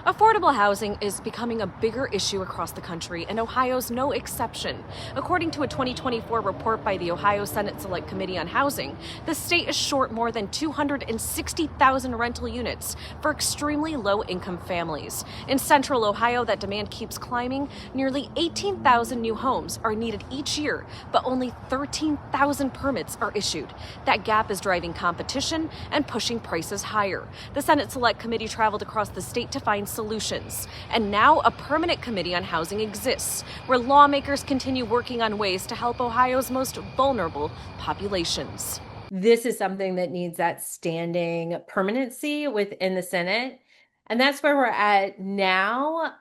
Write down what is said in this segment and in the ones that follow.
Affordable housing is becoming a bigger issue across the country, and Ohio's no exception. According to a 2024 report by the Ohio Senate Select Committee on Housing, the state is short more than 260,000 rental units for extremely low-income families. In central Ohio, that demand keeps climbing. Nearly 18,000 new homes are needed each year, but only 13,000 permits are issued. That gap is driving competition and pushing prices higher. The Senate Select Committee traveled across the state to find solutions. And now a permanent committee on housing exists, where lawmakers continue working on ways to help Ohio's most vulnerable populations. This is something that needs that standing permanency within the Senate. And that's where we're at now.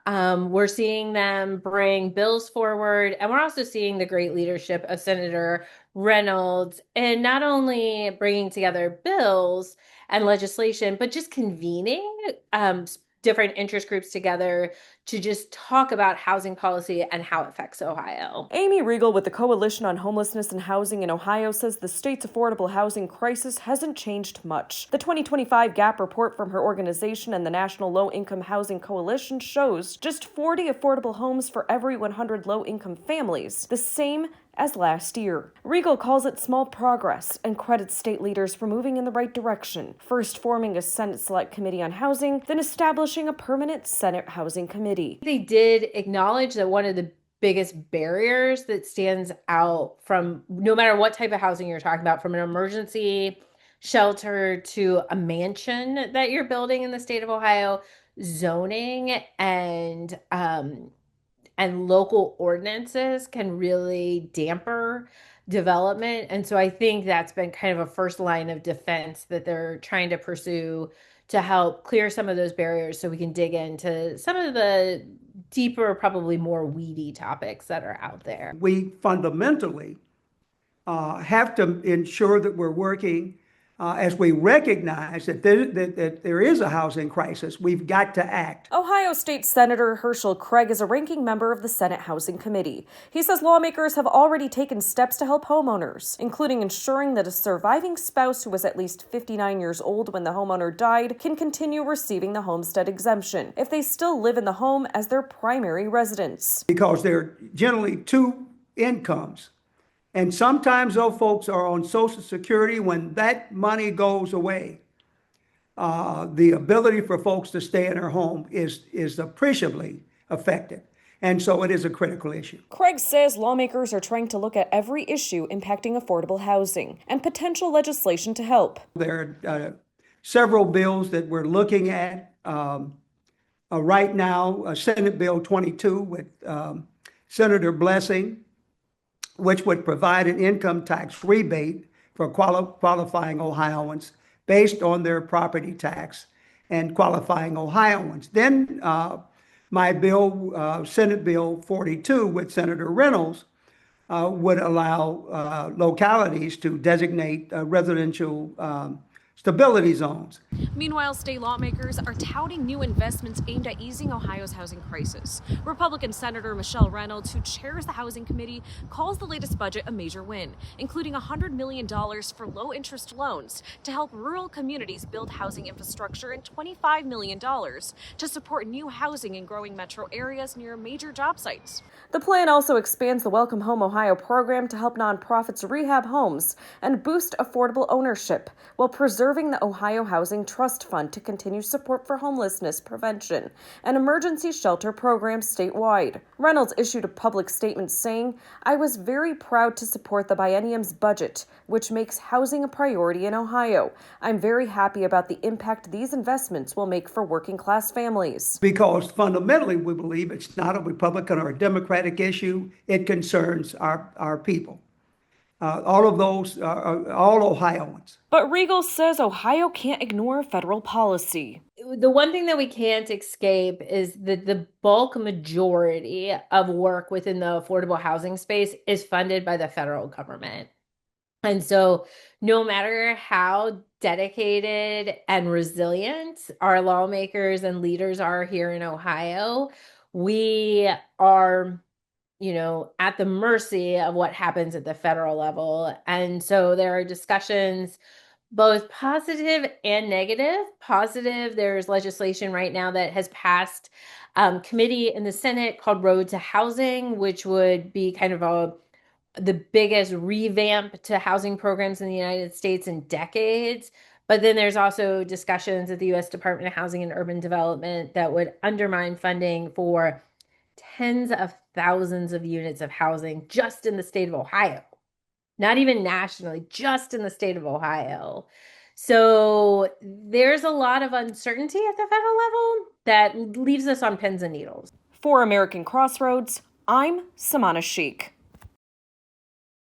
We're seeing them bring bills forward, and we're also seeing the great leadership of Senator Reynolds in not only bringing together bills and legislation, but just convening different interest groups together to just talk about housing policy and how it affects Ohio. Amy Regal with the Coalition on Homelessness and Housing in Ohio says the state's affordable housing crisis hasn't changed much. The 2025 GAP report from her organization and the National Low Income Housing Coalition shows just 40 affordable homes for every 100 low-income families, the same as last year. Regal calls it small progress and credits state leaders for moving in the right direction, first forming a Senate Select Committee on Housing, then establishing a permanent Senate Housing Committee. They did acknowledge that one of the biggest barriers that stands out from no matter what type of housing you're talking about, from an emergency shelter to a mansion that you're building in the state of Ohio, zoning and local ordinances can really damper development. And so I think that's been kind of a first line of defense that they're trying to pursue to help clear some of those barriers so we can dig into some of the deeper, probably more weedy topics that are out there. We fundamentally have to ensure that we're working as we recognize that there is a housing crisis. We've got to act. Ohio State Senator Herschel Craig is a ranking member of the Senate Housing Committee. He says lawmakers have already taken steps to help homeowners, including ensuring that a surviving spouse who was at least 59 years old when the homeowner died can continue receiving the homestead exemption if they still live in the home as their primary residence. Because there are generally two incomes. And sometimes those folks are on Social Security. When that money goes away, the ability for folks to stay in their home is appreciably affected. And so it is a critical issue. Craig says lawmakers are trying to look at every issue impacting affordable housing and potential legislation to help. There are several bills that we're looking at right now. Senate Bill 22 with Senator Blessing, which would provide an income tax rebate for qualifying Ohioans based on their property tax and qualifying Ohioans. Then my bill, Senate Bill 42 with Senator Reynolds, would allow localities to designate residential stability zones. Meanwhile, state lawmakers are touting new investments aimed at easing Ohio's housing crisis. Republican Senator Michelle Reynolds, who chairs the Housing Committee, calls the latest budget a major win, including $100 million for low-interest loans to help rural communities build housing infrastructure and $25 million to support new housing in growing metro areas near major job sites. The plan also expands the Welcome Home Ohio program to help nonprofits rehab homes and boost affordable ownership, while preserving the Ohio Housing Trust Fund to continue support for homelessness prevention and emergency shelter programs statewide. Reynolds issued a public statement saying, "I was very proud to support the biennium's budget, which makes housing a priority in Ohio. I'm very happy about the impact these investments will make for working class families." Because fundamentally, we believe it's not a Republican or a Democratic issue. It concerns our people. All of those are all Ohioans. But Regal says Ohio can't ignore federal policy. The one thing that we can't escape is that the bulk majority of work within the affordable housing space is funded by the federal government. And so no matter how dedicated and resilient our lawmakers and leaders are here in Ohio, we are at the mercy of what happens at the federal level. And so there are discussions Both positive and negative. Positive, there's legislation right now that has passed committee in the Senate called Road to Housing, which would be kind of the biggest revamp to housing programs in the United States in decades. But then there's also discussions at the U.S. Department of Housing and Urban Development that would undermine funding for tens of thousands of units of housing just in the state of Ohio, not even nationally, just in the state of Ohio. So there's a lot of uncertainty at the federal level that leaves us on pins and needles. For American Crossroads, I'm Samana Sheikh.